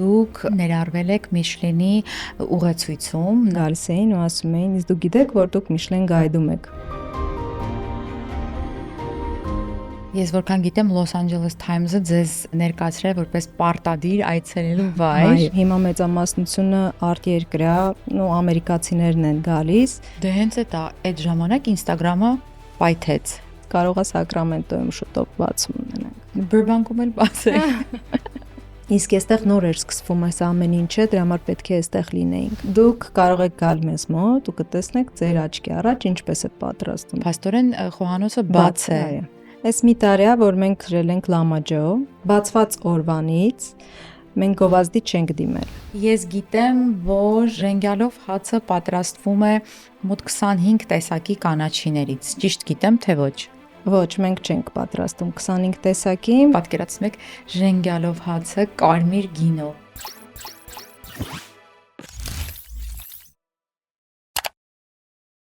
Դուք ներառվել եք Միշլենի ուղեցույցում։ Գալիս էին ու ասում էին, իսկ դուք գիտեք, որ դուք Միշլեն գայդում եք։ Ես որքան գիտեմ, Los Angeles Times-ը ձեզ ներկայացրել որպես պարտադիր այցելելու վայր։ Հիմա մեծամասնությունը արտերկրյա ու ամերիկացիներն են գալիս։ Դե հենց այդ ժամանակ Instagram-ը պայթեց։ Կարող է Սակրամենտոյում շուտով բացում ունենանք։ Բրբանկում էլ բացեք։ Իսկ այստեղ նոր էր սկսվում այս ամեն ինչը, դրա համար պետք է այստեղ լինեինք։ Դուք կարող եք գալ մեզ մոտ ու կտեսնեք ձեր աչքի առաջ ինչպես է պատրաստում։ Փաստորեն խոհանոցը բաց է։ Այս մի տարի է, որ մենք գրել ենք Լամաջո, բացված օրվանից մենք գովազդի չենք դիմել։ Ես գիտեմ, որ ժենգյալով հացը պատրաստվում է մոտ 25 տեսակի կանաչիներից։ Ճիշտ գիտեմ, թե ոչ։ Ոչ, մենք չենք պատրաստում 25 տեսակի։ Պատկերացնեք ժենգյալով հացը կարմիր գինով։